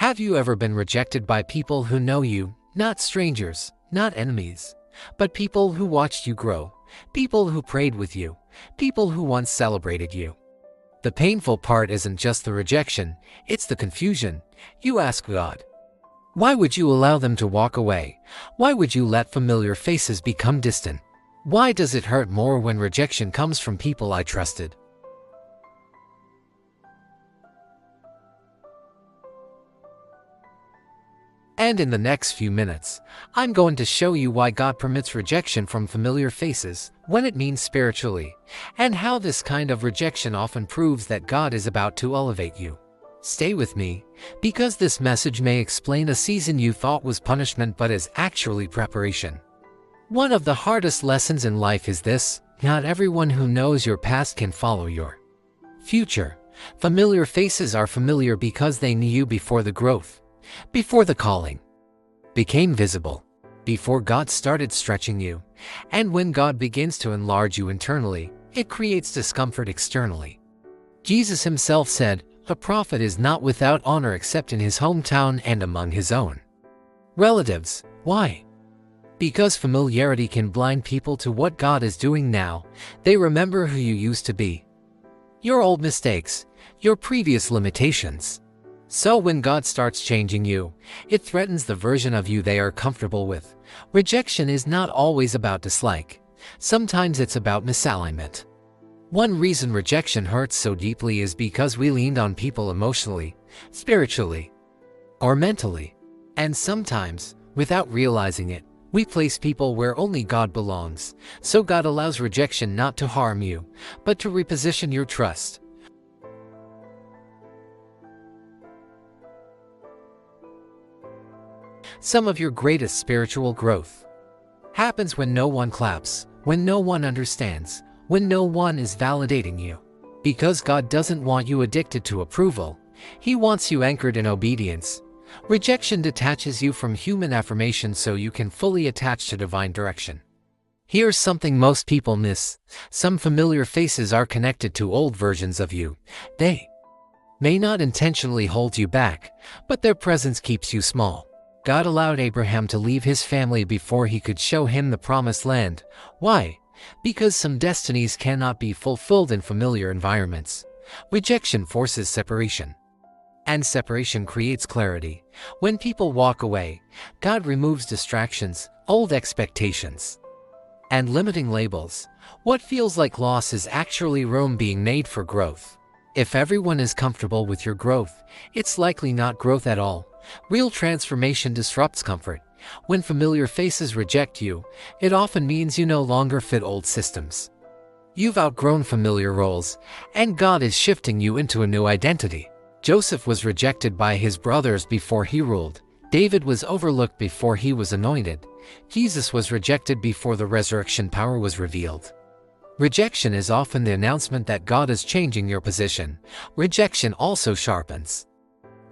Have you ever been rejected by people who know you, not strangers, not enemies, but people who watched you grow, people who prayed with you, people who once celebrated you? The painful part isn't just the rejection, it's the confusion. You ask God, why would you allow them to walk away? Why would you let familiar faces become distant? Why does it hurt more when rejection comes from people I trusted? And in the next few minutes, I'm going to show you why God permits rejection from familiar faces when it means spiritually, and how this kind of rejection often proves that God is about to elevate you. Stay with me, because this message may explain a season you thought was punishment but is actually preparation. One of the hardest lessons in life is this: not everyone who knows your past can follow your future. Familiar faces are familiar because they knew you before the growth, before the calling became visible, before God started stretching you. And when God begins to enlarge you internally, it creates discomfort externally. Jesus himself said, "A prophet is not without honor except in his hometown and among his own relatives." Why? Because familiarity can blind people to what God is doing now. They remember who you used to be, your old mistakes, your previous limitations. So when God starts changing you, it threatens the version of you they are comfortable with. Rejection is not always about dislike. Sometimes it's about misalignment. One reason rejection hurts so deeply is because we leaned on people emotionally, spiritually, or mentally. And sometimes, without realizing it, we place people where only God belongs. So God allows rejection not to harm you, but to reposition your trust. Some of your greatest spiritual growth happens when no one claps, when no one understands, when no one is validating you. Because God doesn't want you addicted to approval. He wants you anchored in obedience. Rejection detaches you from human affirmation so you can fully attach to divine direction. Here's something most people miss. Some familiar faces are connected to old versions of you. They may not intentionally hold you back, but their presence keeps you small. God allowed Abraham to leave his family before he could show him the promised land. Why? Because some destinies cannot be fulfilled in familiar environments. Rejection forces separation, and separation creates clarity. When people walk away, God removes distractions, old expectations, and limiting labels. What feels like loss is actually room being made for growth. If everyone is comfortable with your growth, it's likely not growth at all. Real transformation disrupts comfort. When familiar faces reject you, it often means you no longer fit old systems. You've outgrown familiar roles, and God is shifting you into a new identity. Joseph was rejected by his brothers before he ruled. David was overlooked before he was anointed. Jesus was rejected before the resurrection power was revealed. Rejection is often the announcement that God is changing your position. Rejection also sharpens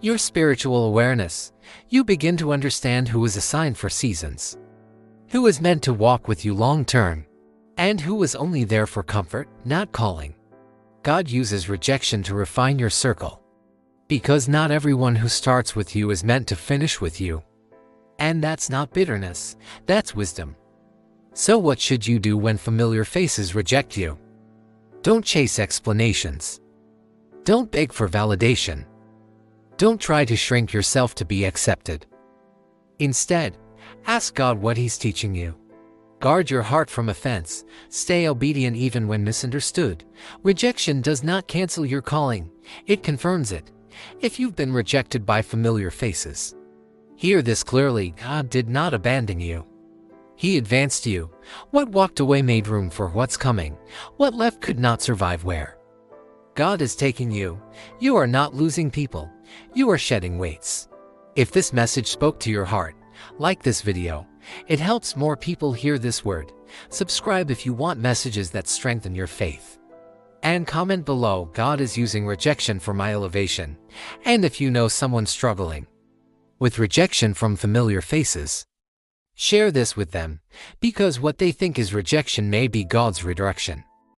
your spiritual awareness. You begin to understand who is assigned for seasons, who is meant to walk with you long term, and who is only there for comfort, not calling. God uses rejection to refine your circle, because not everyone who starts with you is meant to finish with you. And that's not bitterness, that's wisdom. So what should you do when familiar faces reject you? Don't chase explanations. Don't beg for validation. Don't try to shrink yourself to be accepted. Instead, ask God what He's teaching you. Guard your heart from offense. Stay obedient even when misunderstood. Rejection does not cancel your calling, it confirms it. If you've been rejected by familiar faces, hear this clearly: God did not abandon you. He advanced you. What walked away made room for what's coming. What left could not survive where God is taking you. You are not losing people. You are shedding weights. If this message spoke to your heart, like this video. It helps more people hear this word. Subscribe if you want messages that strengthen your faith. And comment below: God is using rejection for my elevation. And if you know someone struggling with rejection from familiar faces, share this with them, because what they think is rejection may be God's redirection.